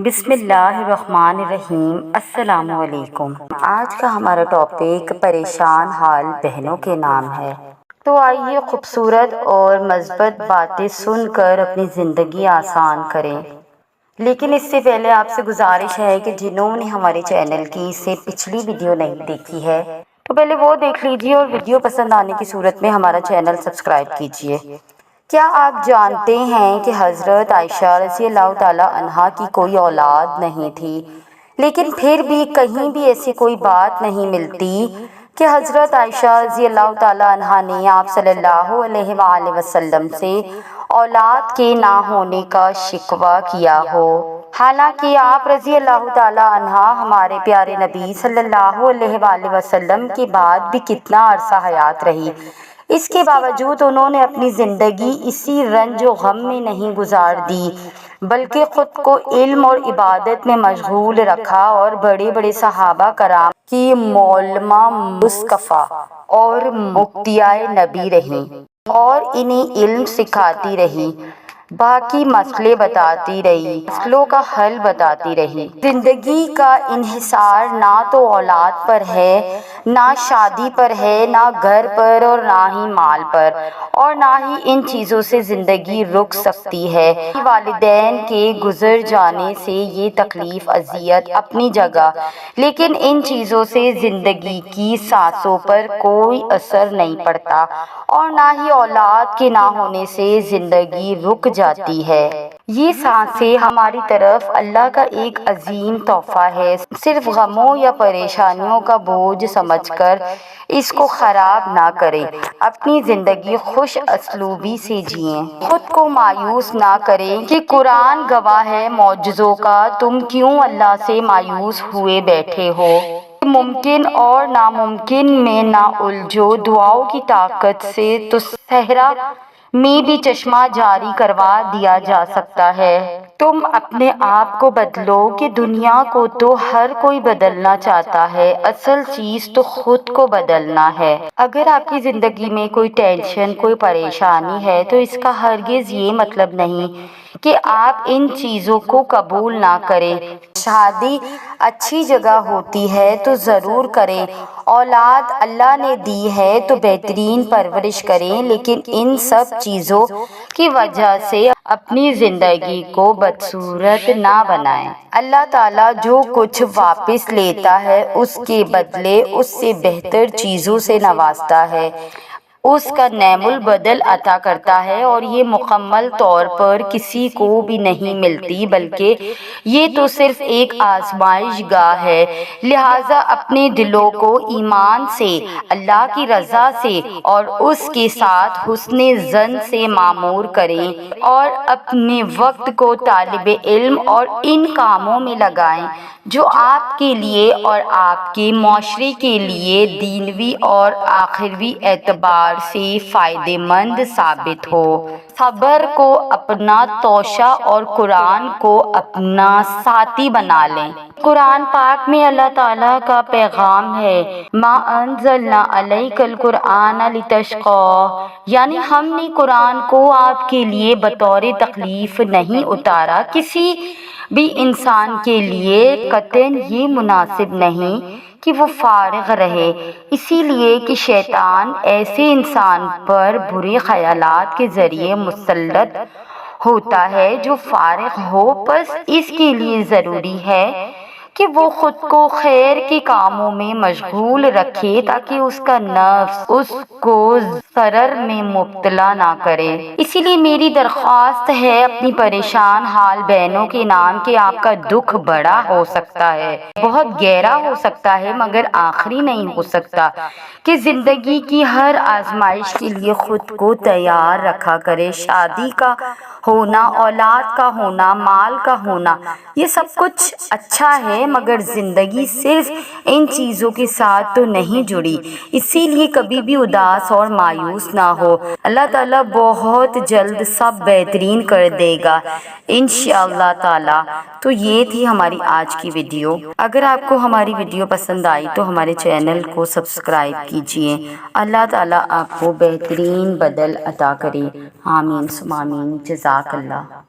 بسم اللہ الرحمن الرحیم۔ السلام علیکم۔ آج کا ہمارا ٹاپک پریشان حال بہنوں کے نام ہے۔ تو آئیے خوبصورت اور مثبت باتیں سن کر اپنی زندگی آسان کریں۔ لیکن اس سے پہلے آپ سے گزارش ہے کہ جنہوں نے ہمارے چینل کی سے پچھلی ویڈیو نہیں دیکھی ہے تو پہلے وہ دیکھ لیجئے اور ویڈیو پسند آنے کی صورت میں ہمارا چینل سبسکرائب کیجئے۔ کیا آپ جانتے ہیں کہ حضرت عائشہ رضی اللہ تعالی عنہا کی کوئی اولاد نہیں تھی، لیکن پھر بھی کہیں بھی ایسی کوئی بات نہیں ملتی کہ حضرت عائشہ رضی اللہ تعالی عنہا نے آپ صلی اللہ علیہ وآلہ وسلم سے اولاد کے نہ ہونے کا شکوہ کیا ہو۔ حالانکہ آپ رضی اللہ تعالی عنہا ہمارے پیارے نبی صلی اللہ علیہ وآلہ وسلم کے بعد بھی کتنا عرصہ حیات رہی، اس کے باوجود انہوں نے اپنی زندگی اسی رنج و غم میں نہیں گزار دی، بلکہ خود کو علم اور عبادت میں مشغول رکھا اور بڑے بڑے صحابہ کرام کی معلمہ مصطفیٰ اور مقتدیٰ نبی رہیں اور انہیں علم سکھاتی رہی، باقی مسئلے بتاتی رہی، مسئلوں کا حل بتاتی رہی۔ زندگی کا انحصار نہ تو اولاد پر ہے، نہ شادی پر ہے، نہ گھر پر اور نہ ہی مال پر، اور نہ ہی ان چیزوں سے زندگی رک سکتی ہے۔ والدین کے گزر جانے سے یہ تکلیف اذیت اپنی جگہ، لیکن ان چیزوں سے زندگی کی سانسوں پر کوئی اثر نہیں پڑتا، اور نہ ہی اولاد کے نہ ہونے سے زندگی رک جاتی ہے۔ یہ سانسیں ہماری طرف اللہ کا ایک عظیم تحفہ ہے۔ صرف غموں یا پریشانیوں کا بوجھ سمجھ کر اس کو خراب نہ کریں، اپنی زندگی خوش اسلوبی سے جئیں، خود کو مایوس نہ کریں کہ قرآن گواہ ہے معجزوں کا، تم کیوں اللہ سے مایوس ہوئے بیٹھے ہو۔ ممکن اور ناممکن میں نہ الجھو، دعاؤں کی طاقت سے تو صحرا میں بھی چشمہ جاری کروا دیا جا سکتا ہے۔ تم اپنے آپ کو بدلو کہ دنیا کو تو ہر کوئی بدلنا چاہتا ہے، اصل چیز تو خود کو بدلنا ہے۔ اگر آپ کی زندگی میں کوئی ٹینشن، کوئی پریشانی ہے تو اس کا ہرگز یہ مطلب نہیں کہ آپ ان چیزوں کو قبول نہ کریں۔ شادی اچھی جگہ ہوتی ہے تو ضرور کریں، اولاد اللہ نے دی ہے تو بہترین پرورش کریں، لیکن ان سب چیزوں کی وجہ سے اپنی زندگی کو بدصورت نہ بنائیں۔ اللہ تعالیٰ جو کچھ واپس لیتا ہے اس کے بدلے اس سے بہتر چیزوں سے نوازتا ہے، اس کا نعم البدل عطا کرتا ہے، اور یہ مکمل طور پر کسی کو بھی نہیں ملتی، بلکہ یہ تو صرف ایک آزمائش گاہ ہے۔ لہٰذا اپنے دلوں کو ایمان سے، اللہ کی رضا سے اور اس کے ساتھ حسن ظن سے معمور کریں، اور اپنے وقت کو طالب علم اور ان کاموں میں لگائیں جو آپ کے لیے اور آپ کے معاشرے کے لیے دینوی اور آخروی اعتبار سے فائدہ مند ثابت ہو۔ صبر کو اپنا توشہ اور قرآن کو اپنا ساتھی بنا لیں۔ قرآن پاک میں اللہ تعالیٰ کا پیغام ہے، مَا أَنزَلْنَا عَلَيْكَ الْقُرْآنَ لِتَشْقَىٰ، یعنی ہم نے قرآن کو آپ کے لیے بطور تکلیف نہیں اتارا۔ کسی بھی انسان کے لیے قطعاً یہ مناسب نہیں کہ وہ فارغ رہے، اسی لیے کہ شیطان ایسے انسان پر برے خیالات کے ذریعے مسلط ہوتا ہے جو فارغ ہو، بس اس کے لیے ضروری ہے کہ وہ خود کو خیر کے کاموں میں مشغول رکھے تاکہ اس کا نفس اس کو ضرر میں مبتلا نہ کرے۔ اسی لیے میری درخواست ہے اپنی پریشان حال بہنوں کے نام کہ آپ کا دکھ بڑا ہو سکتا ہے، بہت گہرا ہو سکتا ہے، مگر آخری نہیں ہو سکتا، کہ زندگی کی ہر آزمائش کے لیے خود کو تیار رکھا کرے۔ شادی کا ہونا، اولاد کا ہونا، مال کا ہونا، یہ سب کچھ اچھا ہے، مگر زندگی صرف ان چیزوں کے ساتھ تو نہیں جڑی، اسی لیے کبھی بھی اداس اور مایوس نہ ہو۔ اللہ تعالیٰ بہت جلد سب بہترین کر دے گا انشاءاللہ تعالیٰ۔ تو یہ تھی ہماری آج کی ویڈیو۔ اگر آپ کو ہماری ویڈیو پسند آئی تو ہمارے چینل کو سبسکرائب کیجئے۔ اللہ تعالیٰ آپ کو بہترین بدل عطا کرے۔ آمین ثم آمین۔ جزاک اللہ۔